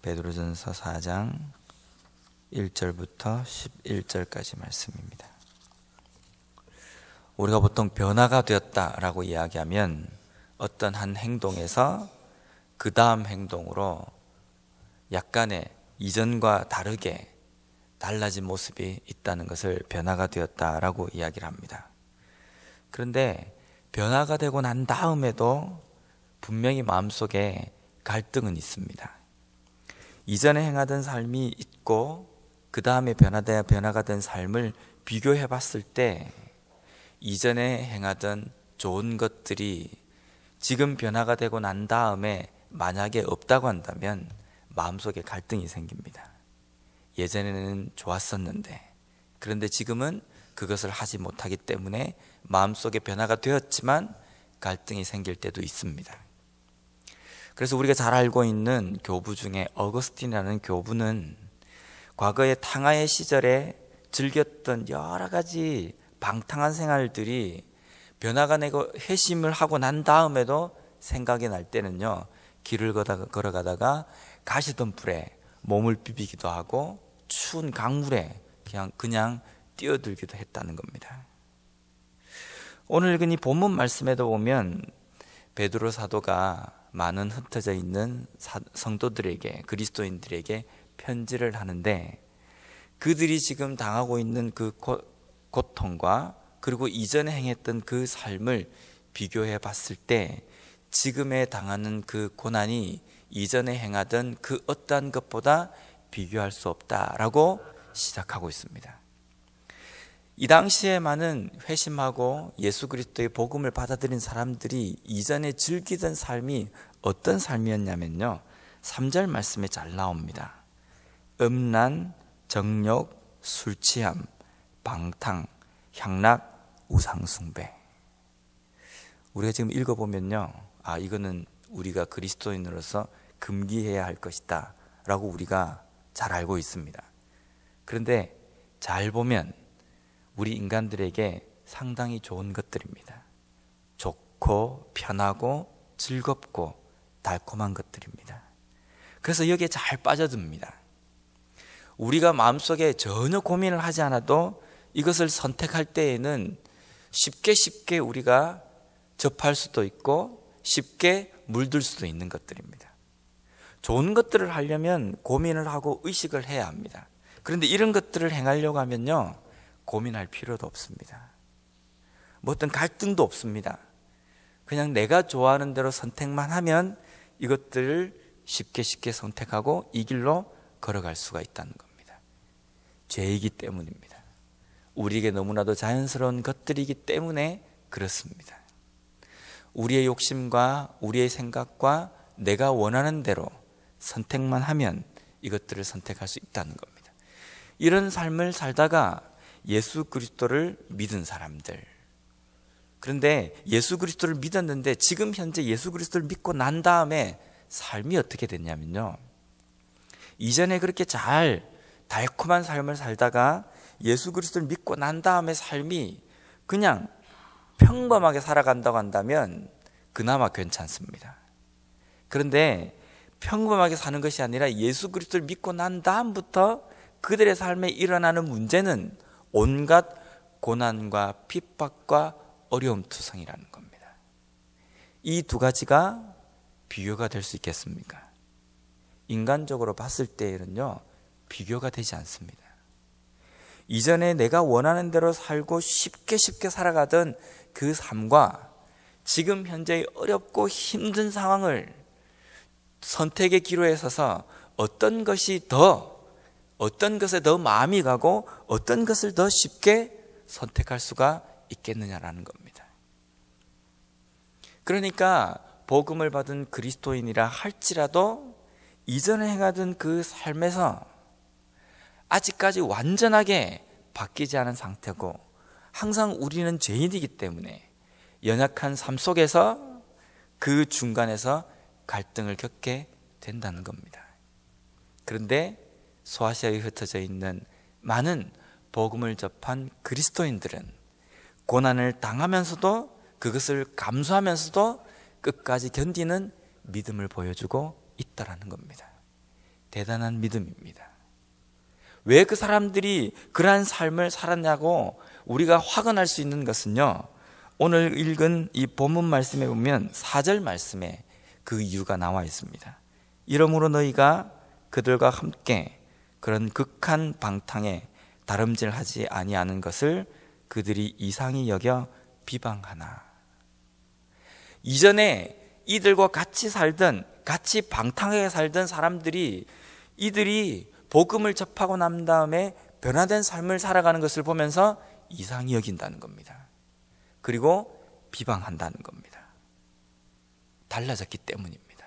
베드로전서 4장 1절부터 11절까지 말씀입니다. 우리가 보통 변화가 되었다라고 이야기하면 어떤 한 행동에서 그 다음 행동으로 약간의 이전과 다르게 달라진 모습이 있다는 것을 변화가 되었다라고 이야기를 합니다. 그런데 변화가 되고 난 다음에도 분명히 마음속에 갈등은 있습니다. 이전에 행하던 삶이 있고 그 다음에 변화가 된 삶을 비교해 봤을 때 이전에 행하던 좋은 것들이 지금 변화가 되고 난 다음에 만약에 없다고 한다면 마음속에 갈등이 생깁니다. 예전에는 좋았었는데 그런데 지금은 그것을 하지 못하기 때문에 마음속에 변화가 되었지만 갈등이 생길 때도 있습니다. 그래서 우리가 잘 알고 있는 교부 중에 어거스틴이라는 교부는 과거의 탕하의 시절에 즐겼던 여러 가지 방탕한 생활들이 변화가 되고 회심을 하고 난 다음에도 생각이 날 때는요, 길을 걸어가다가 가시던 불에 몸을 비비기도 하고 추운 강물에 그냥 뛰어들기도 했다는 겁니다. 오늘 읽은 이 본문 말씀에도 보면 베드로 사도가 많은 흩어져 있는 성도들에게, 그리스도인들에게 편지를 하는데 그들이 지금 당하고 있는 그 고통과 그리고 이전에 행했던 그 삶을 비교해 봤을 때 지금에 당하는 그 고난이 이전에 행하던 그 어떠한 것보다 비교할 수 없다라고 시작하고 있습니다. 이 당시에 많은 회심하고 예수 그리스도의 복음을 받아들인 사람들이 이전에 즐기던 삶이 어떤 삶이었냐면요, 3절 말씀에 잘 나옵니다. 음란, 정욕, 술취함, 방탕, 향락, 우상숭배. 우리가 지금 읽어보면요, 이거는 우리가 그리스도인으로서 금기해야 할 것이다 라고 우리가 잘 알고 있습니다. 그런데 잘 보면 우리 인간들에게 상당히 좋은 것들입니다. 좋고 편하고 즐겁고 달콤한 것들입니다. 그래서 여기에 잘 빠져듭니다. 우리가 마음속에 전혀 고민을 하지 않아도 이것을 선택할 때에는 쉽게 우리가 접할 수도 있고 쉽게 물들 수도 있는 것들입니다. 좋은 것들을 하려면 고민을 하고 의식을 해야 합니다. 그런데 이런 것들을 행하려고 하면요, 고민할 필요도 없습니다. 어떤 갈등도 없습니다. 그냥 내가 좋아하는 대로 선택만 하면 이것들을 쉽게 선택하고 이 길로 걸어갈 수가 있다는 겁니다. 죄이기 때문입니다. 우리에게 너무나도 자연스러운 것들이기 때문에 그렇습니다. 우리의 욕심과 우리의 생각과 내가 원하는 대로 선택만 하면 이것들을 선택할 수 있다는 겁니다. 이런 삶을 살다가 예수 그리스도를 믿은 사람들, 그런데 예수 그리스도를 믿었는데 지금 현재 예수 그리스도를 믿고 난 다음에 삶이 어떻게 됐냐면요, 이전에 그렇게 잘 달콤한 삶을 살다가 예수 그리스도를 믿고 난 다음에 삶이 그냥 평범하게 살아간다고 한다면 그나마 괜찮습니다. 그런데 평범하게 사는 것이 아니라 예수 그리스도를 믿고 난 다음부터 그들의 삶에 일어나는 문제는 온갖 고난과 핍박과 어려움투성이라는 겁니다. 이 두 가지가 비교가 될 수 있겠습니까? 인간적으로 봤을 때에는요, 비교가 되지 않습니다. 이전에 내가 원하는 대로 살고 쉽게 살아가던 그 삶과 지금 현재의 어렵고 힘든 상황을 선택의 기로에 서서 어떤 것에 더 마음이 가고 어떤 것을 더 쉽게 선택할 수가 있겠느냐라는 겁니다. 그러니까 복음을 받은 그리스도인이라 할지라도 이전에 행하던 그 삶에서 아직까지 완전하게 바뀌지 않은 상태고 항상 우리는 죄인이기 때문에 연약한 삶 속에서 그 중간에서 갈등을 겪게 된다는 겁니다. 그런데 소아시아에 흩어져 있는 많은 복음을 접한 그리스도인들은 고난을 당하면서도 그것을 감수하면서도 끝까지 견디는 믿음을 보여주고 있다라는 겁니다. 대단한 믿음입니다. 왜 그 사람들이 그러한 삶을 살았냐고 우리가 확언할 수 있는 것은요, 오늘 읽은 이 본문 말씀에 보면 4절 말씀에 그 이유가 나와 있습니다. 이러므로 너희가 그들과 함께 그런 극한 방탕에 다름질하지 아니하는 것을 그들이 이상히 여겨 비방하나. 이전에 이들과 같이 살던, 같이 방탕하게 살던 사람들이 이들이 복음을 접하고 난 다음에 변화된 삶을 살아가는 것을 보면서 이상히 여긴다는 겁니다. 그리고 비방한다는 겁니다. 달라졌기 때문입니다.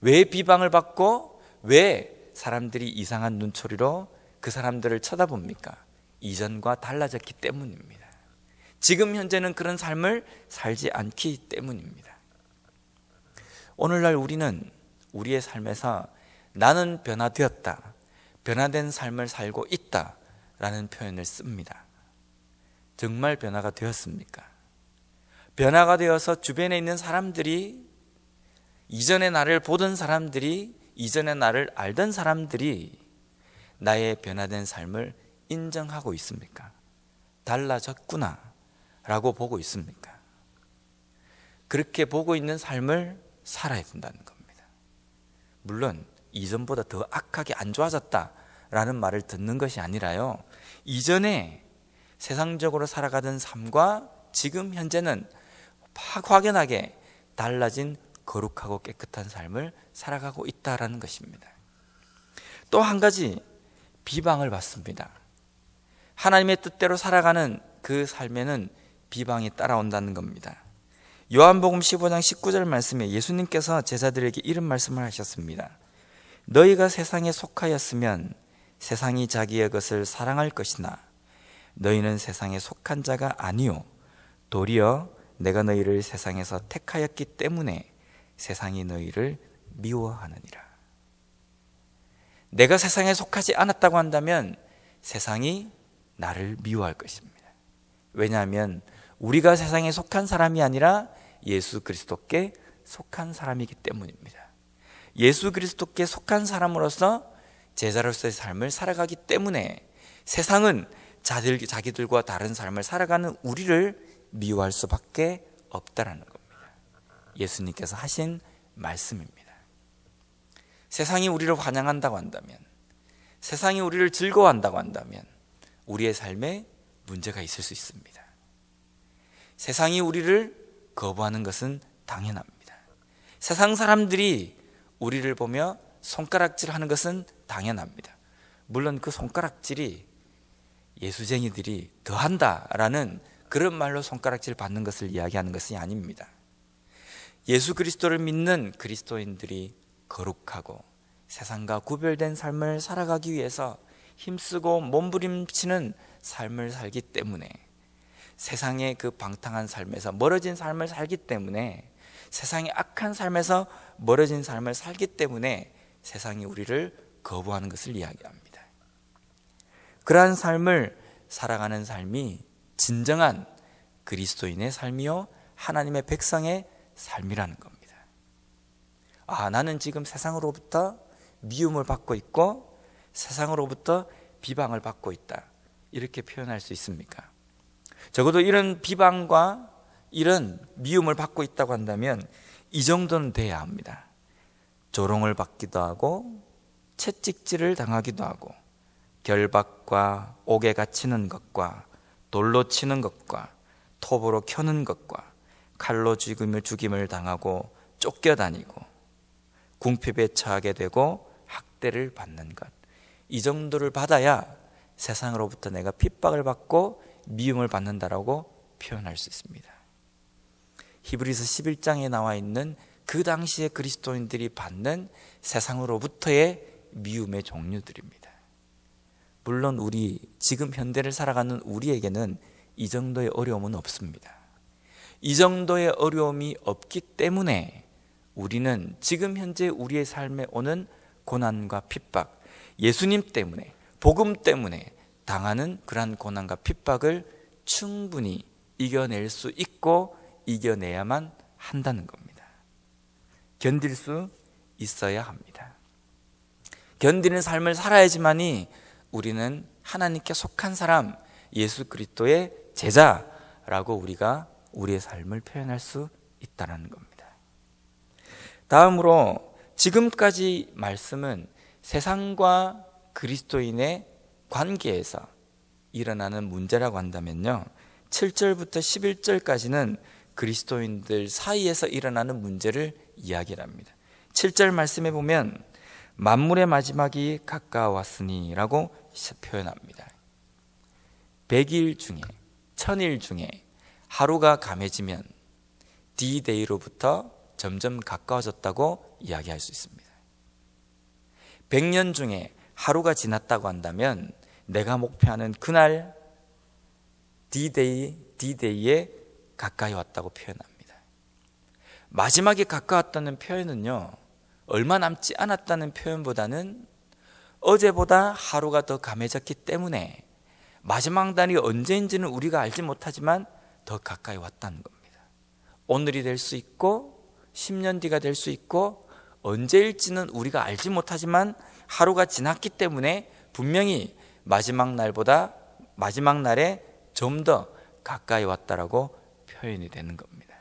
왜 비방을 받고 왜 사람들이 이상한 눈초리로 그 사람들을 쳐다봅니까? 이전과 달라졌기 때문입니다. 지금 현재는 그런 삶을 살지 않기 때문입니다. 오늘날 우리는 우리의 삶에서 나는 변화되었다, 변화된 삶을 살고 있다 라는 표현을 씁니다. 정말 변화가 되었습니까? 변화가 되어서 주변에 있는 사람들이, 이전에 나를 보던 사람들이, 이전에 나를 알던 사람들이 나의 변화된 삶을 인정하고 있습니까? 달라졌구나 라고 보고 있습니까? 그렇게 보고 있는 삶을 살아야 된다는 겁니다. 물론 이전보다 더 악하게 안 좋아졌다라는 말을 듣는 것이 아니라요, 이전에 세상적으로 살아가던 삶과 지금 현재는 확연하게 달라진 거룩하고 깨끗한 삶을 살아가고 있다라는 것입니다. 또 한 가지, 비방을 받습니다. 하나님의 뜻대로 살아가는 그 삶에는 비방이 따라온다는 겁니다. 요한복음 15장 19절 말씀에 예수님께서 제자들에게 이런 말씀을 하셨습니다. 너희가 세상에 속하였으면 세상이 자기의 것을 사랑할 것이나 너희는 세상에 속한 자가 아니요 도리어 내가 너희를 세상에서 택하였기 때문에 세상이 너희를 미워하느니라. 내가 세상에 속하지 않았다고 한다면 세상이 나를 미워할 것입니다. 왜냐하면 우리가 세상에 속한 사람이 아니라 예수 그리스도께 속한 사람이기 때문입니다. 예수 그리스도께 속한 사람으로서 제자로서의 삶을 살아가기 때문에 세상은 자기들과 다른 삶을 살아가는 우리를 미워할 수밖에 없다라는 겁니다. 예수님께서 하신 말씀입니다. 세상이 우리를 환영한다고 한다면, 세상이 우리를 즐거워한다고 한다면 우리의 삶에 문제가 있을 수 있습니다. 세상이 우리를 거부하는 것은 당연합니다. 세상 사람들이 우리를 보며 손가락질하는 것은 당연합니다. 물론 그 손가락질이 예수쟁이들이 더한다라는 그런 말로 손가락질 받는 것을 이야기하는 것이 아닙니다. 예수 그리스도를 믿는 그리스도인들이 거룩하고 세상과 구별된 삶을 살아가기 위해서 힘쓰고 몸부림치는 삶을 살기 때문에, 세상의 그 방탕한 삶에서 멀어진 삶을 살기 때문에, 세상의 악한 삶에서 멀어진 삶을 살기 때문에 세상이 우리를 거부하는 것을 이야기합니다. 그러한 삶을 살아가는 삶이 진정한 그리스도인의 삶이요 하나님의 백성의 삶이라는 겁니다. 나는 지금 세상으로부터 미움을 받고 있고 세상으로부터 비방을 받고 있다, 이렇게 표현할 수 있습니까? 적어도 이런 비방과 이런 미움을 받고 있다고 한다면 이 정도는 돼야 합니다. 조롱을 받기도 하고 채찍질을 당하기도 하고 결박과 옥에 갇히는 것과 돌로 치는 것과 톱으로 켜는 것과 칼로 죽임을 당하고 쫓겨다니고 궁핍에 처하게 되고 학대를 받는 것, 이 정도를 받아야 세상으로부터 내가 핍박을 받고 미움을 받는다라고 표현할 수 있습니다. 히브리서 11장에 나와 있는 그 당시의 그리스도인들이 받는 세상으로부터의 미움의 종류들입니다. 물론 우리 지금 현대를 살아가는 우리에게는 이 정도의 어려움은 없습니다. 이 정도의 어려움이 없기 때문에 우리는 지금 현재 우리의 삶에 오는 고난과 핍박, 예수님 때문에, 복음 때문에 당하는 그러한 고난과 핍박을 충분히 이겨낼 수 있고 이겨내야만 한다는 겁니다. 견딜 수 있어야 합니다. 견디는 삶을 살아야지만이 우리는 하나님께 속한 사람, 예수 그리스도의 제자라고 우리가 우리의 삶을 표현할 수 있다는 겁니다. 다음으로 지금까지 말씀은 세상과 그리스도인의 관계에서 일어나는 문제라고 한다면요, 7절부터 11절까지는 그리스도인들 사이에서 일어나는 문제를 이야기를 합니다. 7절 말씀에 보면 만물의 마지막이 가까웠으니 라고 표현합니다. 100일 중에 1000일 중에 하루가 감해지면 D-Day로부터 점점 가까워졌다고 이야기할 수 있습니다. 100년 중에 하루가 지났다고 한다면 내가 목표하는 그날 D-Day에 가까이 왔다고 표현합니다. 마지막에 가까웠다는 표현은요, 얼마 남지 않았다는 표현보다는 어제보다 하루가 더 감해졌기 때문에 마지막 날이 언제인지는 우리가 알지 못하지만 더 가까이 왔다는 겁니다. 오늘이 될 수 있고 10년 뒤가 될 수 있고 언제일지는 우리가 알지 못하지만 하루가 지났기 때문에 분명히 마지막 날에 좀 더 가까이 왔다라고 표현이 되는 겁니다.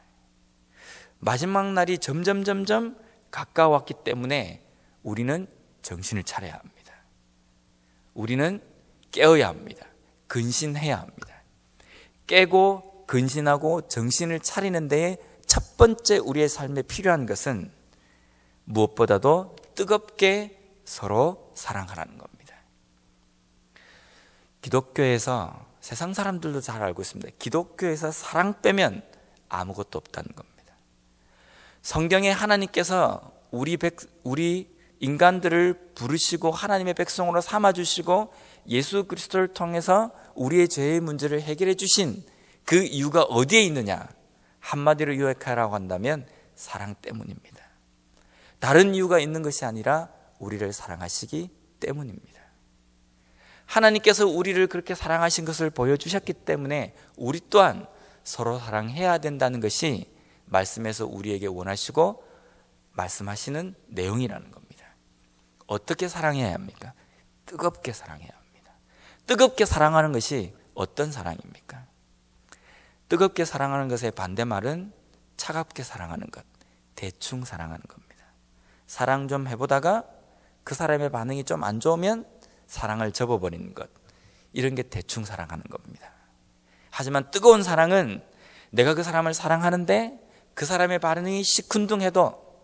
마지막 날이 점점 가까웠기 때문에 우리는 정신을 차려야 합니다. 우리는 깨어야 합니다. 근신해야 합니다. 깨고 근신하고 정신을 차리는 데에 첫 번째 우리의 삶에 필요한 것은 무엇보다도 뜨겁게 서로 사랑하라는 겁니다. 기독교에서, 세상 사람들도 잘 알고 있습니다, 기독교에서 사랑 빼면 아무것도 없다는 겁니다. 성경에 하나님께서 우리 인간들을 부르시고 하나님의 백성으로 삼아주시고 예수 그리스도를 통해서 우리의 죄의 문제를 해결해 주신 그 이유가 어디에 있느냐? 한마디로 요약하라고 한다면 사랑 때문입니다. 다른 이유가 있는 것이 아니라 우리를 사랑하시기 때문입니다. 하나님께서 우리를 그렇게 사랑하신 것을 보여주셨기 때문에 우리 또한 서로 사랑해야 된다는 것이 말씀에서 우리에게 원하시고 말씀하시는 내용이라는 겁니다. 어떻게 사랑해야 합니까? 뜨겁게 사랑해야 합니다. 뜨겁게 사랑하는 것이 어떤 사랑입니까? 뜨겁게 사랑하는 것의 반대말은 차갑게 사랑하는 것, 대충 사랑하는 겁니다. 사랑 좀 해보다가 그 사람의 반응이 좀 안 좋으면 사랑을 접어버리는 것, 이런 게 대충 사랑하는 겁니다. 하지만 뜨거운 사랑은 내가 그 사람을 사랑하는데 그 사람의 반응이 시큰둥해도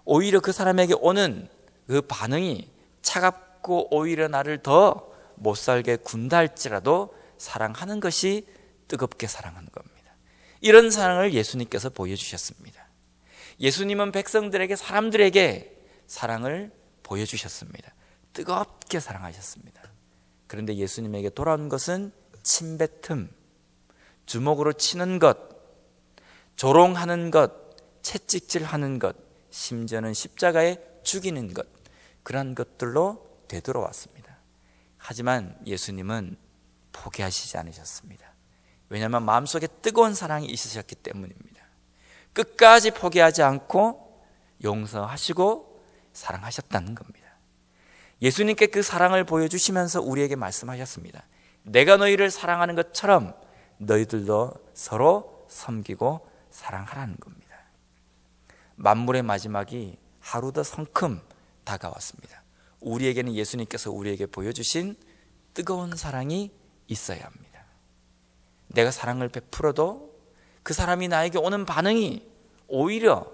오히려 그 사람에게 오는 그 반응이 차갑고 오히려 나를 더 못살게 군다 할지라도 사랑하는 것이 뜨겁게 사랑하는 겁니다. 이런 사랑을 예수님께서 보여주셨습니다. 예수님은 백성들에게, 사람들에게 사랑을 보여주셨습니다. 뜨겁게 사랑하셨습니다. 그런데 예수님에게 돌아온 것은 침뱉음, 주먹으로 치는 것, 조롱하는 것, 채찍질하는 것, 심지어는 십자가에 죽이는 것, 그런 것들로 되돌아왔습니다. 하지만 예수님은 포기하시지 않으셨습니다. 왜냐하면 마음속에 뜨거운 사랑이 있으셨기 때문입니다. 끝까지 포기하지 않고 용서하시고 사랑하셨다는 겁니다. 예수님께 그 사랑을 보여주시면서 우리에게 말씀하셨습니다. 내가 너희를 사랑하는 것처럼 너희들도 서로 섬기고 사랑하라는 겁니다. 만물의 마지막이 하루 더 성큼 다가왔습니다. 우리에게는 예수님께서 우리에게 보여주신 뜨거운 사랑이 있어야 합니다. 내가 사랑을 베풀어도 그 사람이 나에게 오는 반응이 오히려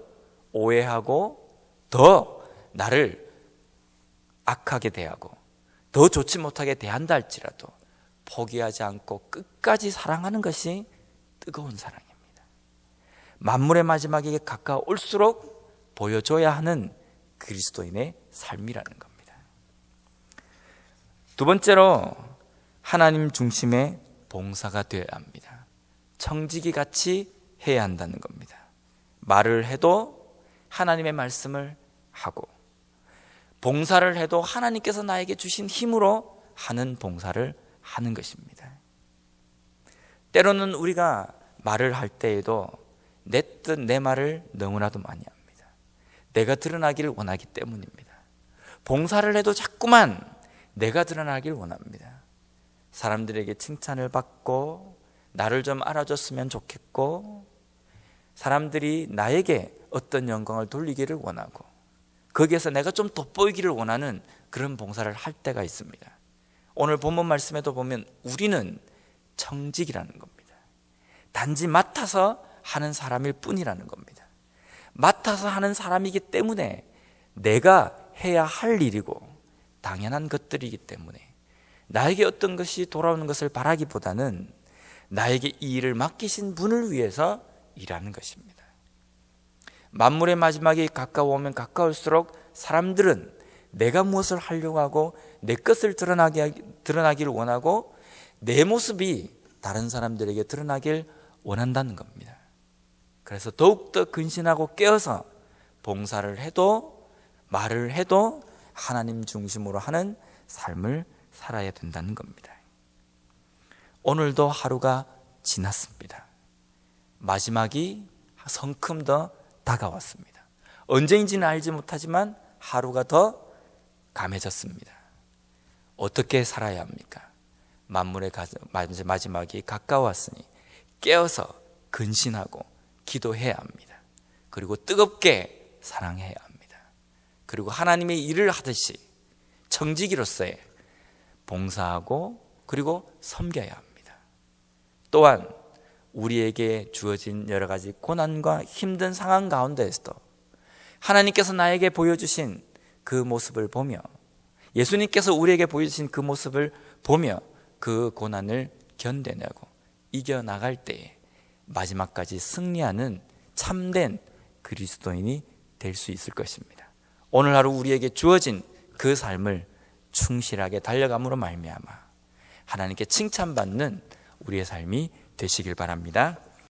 오해하고 더 나를 악하게 대하고 더 좋지 못하게 대한다 할지라도 포기하지 않고 끝까지 사랑하는 것이 뜨거운 사랑입니다. 만물의 마지막에 가까울수록 보여줘야 하는 그리스도인의 삶이라는 겁니다. 두 번째로 하나님 중심의 봉사가 되어야 합니다. 청지기 같이 해야 한다는 겁니다. 말을 해도 하나님의 말씀을 하고, 봉사를 해도 하나님께서 나에게 주신 힘으로 하는 봉사를 하는 것입니다. 때로는 우리가 말을 할 때에도 내 뜻, 내 말을 너무나도 많이 합니다. 내가 드러나기를 원하기 때문입니다. 봉사를 해도 자꾸만 내가 드러나길 원합니다. 사람들에게 칭찬을 받고 나를 좀 알아줬으면 좋겠고 사람들이 나에게 어떤 영광을 돌리기를 원하고 거기에서 내가 좀 돋보이기를 원하는 그런 봉사를 할 때가 있습니다. 오늘 본문 말씀에도 보면 우리는 청직이라는 겁니다. 단지 맡아서 하는 사람일 뿐이라는 겁니다. 맡아서 하는 사람이기 때문에 내가 해야 할 일이고 당연한 것들이기 때문에 나에게 어떤 것이 돌아오는 것을 바라기보다는 나에게 이 일을 맡기신 분을 위해서 일하는 것입니다. 만물의 마지막이 가까워오면 가까울수록 사람들은 내가 무엇을 하려고 하고 내 것을 드러나기를 원하고 내 모습이 다른 사람들에게 드러나길 원한다는 겁니다. 그래서 더욱더 근신하고 깨어서 봉사를 해도 말을 해도 하나님 중심으로 하는 삶을 살아야 된다는 겁니다. 오늘도 하루가 지났습니다. 마지막이 성큼 더 다가왔습니다. 언제인지는 알지 못하지만 하루가 더 감해졌습니다. 어떻게 살아야 합니까? 만물의 마지막이 가까웠으니 깨어서 근신하고 기도해야 합니다. 그리고 뜨겁게 사랑해야 합니다. 그리고 하나님의 일을 하듯이 청지기로서의 봉사하고 그리고 섬겨야 합니다. 또한 우리에게 주어진 여러 가지 고난과 힘든 상황 가운데에서도 하나님께서 나에게 보여주신 그 모습을 보며 예수님께서 우리에게 보여주신 그 모습을 보며 그 고난을 견뎌내고 이겨나갈 때에 마지막까지 승리하는 참된 그리스도인이 될 수 있을 것입니다. 오늘 하루 우리에게 주어진 그 삶을 충실하게 달려감으로 말미암아 하나님께 칭찬받는 우리의 삶이 되시길 바랍니다.